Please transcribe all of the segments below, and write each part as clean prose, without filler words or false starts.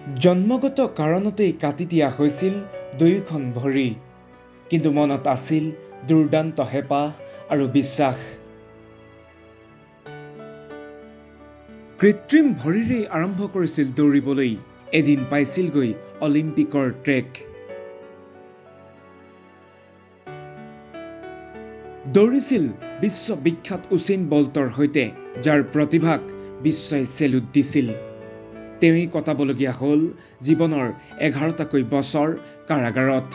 জন্মগত কাৰণতেই কাটি দিয়া হৈছিল দুয়োখন ভৰি, কিন্তু মনত আছিল দুৰ্দান্ত হেঁপাহ আৰু বিশ্বাস। কৃত্ৰিম ভৰিৰেই আৰম্ভ কৰিছিল দৌৰিবলৈ, এদিন পাইছিলগৈ অলিম্পিকৰ ট্ৰেক। দৌৰিছিল বিশ্ববিখ্যাত উচেইন বল্টৰ সৈতে, যাৰ প্ৰতিভাক বিশ্বই চেলুট দিছিল। তেওঁই কটাবলগীয়া হ'ল জীৱনৰ 11টাকৈ বছৰ কাৰাগাৰত।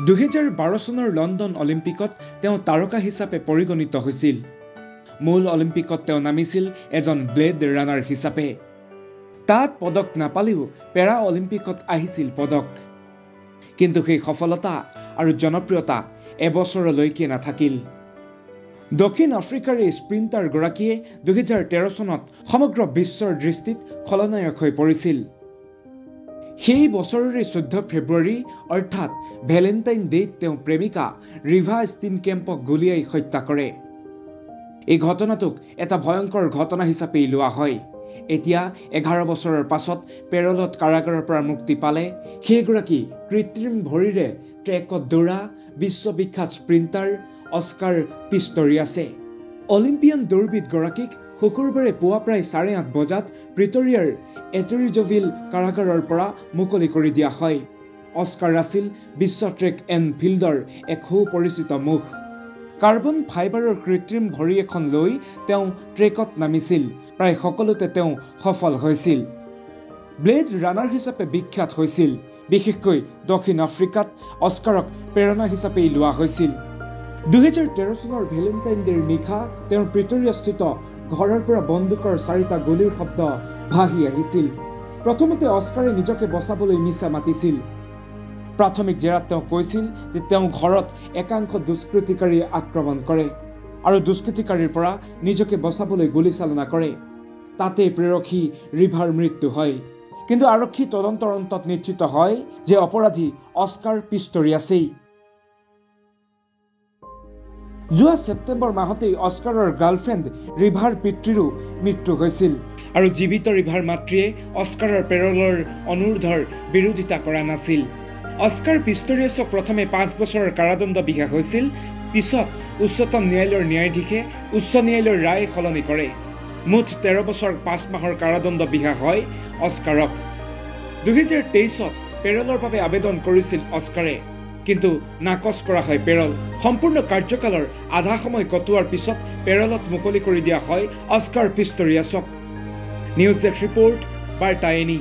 2012 চনৰ লণ্ডন অলিম্পিকত তেওঁ তাৰকা হিচাপে পৰিগণিত হৈছিল। মূল অলিম্পিকত তেওঁ নামিছিল এজন ব্লেড ৰানাৰ হিচাপে। তাত পদক নাপালেও পেৰা অলিম্পিকত আহিছিল পদক। কিন্তু সেই সফলতা আৰু জনপ্ৰিয়তা এবছৰলৈকে নাথাকিল। দক্ষিণ আফ্ৰিকাৰ এই স্প্ৰিণ্টাৰগৰাকীয়ে 2013 চনত সমগ্ৰ বিশ্বৰ দৃষ্টিত খলনায়ক হৈ পৰিছিল। সেই বছৰৰে 14 ফেব্ৰুৱাৰী অৰ্থাৎ ভেলেণ্টাইন ডেত তেওঁ প্ৰেমিকা ৰিভা ষ্টিনকেম্পক গুলীয়াই হত্যা কৰে। এই ঘটনাটোক এটা ভয়ংকৰ ঘটনা হিচাপেই লোৱা হয়। এতিয়া 11 বছৰৰ পাছত পেৰলত কাৰাগাৰৰ পৰা মুক্তি পালে সেইগৰাকী কৃত্ৰিম ভৰিৰে ট্ৰেকত দৌৰা বিশ্ববিখ্যাত স্প্ৰিণ্টাৰ অস্কাৰ পিষ্টৰিয়াছে। অলিম্পিয়ান দৌৰবিদগৰাকীক শুকুৰবাৰে পুৱা প্ৰায় 8:30 বজাত প্ৰিটৰিয়াৰ এটৰিজভিল কাৰাগাৰৰ পৰা মুকলি কৰি দিয়া হয়। অস্কাৰ আছিল বিশ্ব ট্ৰেক এণ্ড ফিল্ডৰ এক সুপৰিচিত মুখ। কাৰ্বন ফাইবাৰৰ কৃত্ৰিম ভৰি এখন লৈ তেওঁ ট্ৰেকত নামিছিল। প্ৰায় সকলোতে তেওঁ সফল হৈছিল। ব্লেড ৰানাৰ হিচাপে বিখ্যাত হৈছিল। বিশেষকৈ দক্ষিণ আফ্ৰিকাত অস্কাৰক প্ৰেৰণা হিচাপেই লোৱা হৈছিল। 2013 চনৰ ভেলেণ্টাইন ডেৰ নিশা তেওঁৰ প্ৰিটৰিয়াস্থিত ঘৰৰ পৰা বন্দুকৰ 4টা গুলীৰ শব্দ ভাহি আহিছিল। প্ৰথমতে অস্কাৰে নিজকে বচাবলৈ মিছা মাতিছিল। প্ৰাথমিক জেৰাত তেওঁ কৈছিল যে তেওঁ ঘৰত একাংশ দুষ্কৃতিকাৰীয়ে আক্ৰমণ কৰে আৰু দুষ্কৃতিকাৰীৰ পৰা নিজকে বচাবলৈ গুলীচালনা কৰে। তাতেই প্ৰেৰক্ষী ৰিভাৰ মৃত্যু হয়। কিন্তু আৰক্ষী তদন্তৰ অন্তত নিশ্চিত হয় যে অপৰাধী অস্কাৰ পিষ্টৰিয়াছেই। যোৱা ছেপ্টেম্বৰ মাহতেই অস্কাৰৰ গাৰ্লফ্ৰেণ্ড ৰিভাৰ পিতৃৰো মৃত্যু হৈছিল আৰু জীৱিত ৰিভাৰ মাতৃয়ে অস্কাৰৰ পেৰলৰ অনুৰোধৰ বিৰোধিতা কৰা নাছিল। অস্কাৰ পিষ্টৰিয়াছক প্ৰথমে 5 বছৰৰ কাৰাদণ্ড বিহা হৈছিল। পিছত উচ্চতম ন্যায়ালয়ৰ ন্যায়াধীশে উচ্চ ন্যায়ালয়ৰ ৰায় সলনি কৰে। মুঠ 13 বছৰ 5 মাহৰ কাৰাদণ্ড বিহা হয় অস্কাৰক। 2023ত পেৰলৰ বাবে আবেদন কৰিছিল অস্কাৰে, কিন্তু নাকচ কৰা হয় পেৰল। সম্পূৰ্ণ কাৰ্যকালৰ আধা সময় কটোৱাৰ পিছত পেৰলত মুকলি কৰি দিয়া হয় অস্কাৰ পিষ্টৰিয়াছক। নিউজ ডেস্ক ৰিপৰ্ট, বাৰ্তা এনি।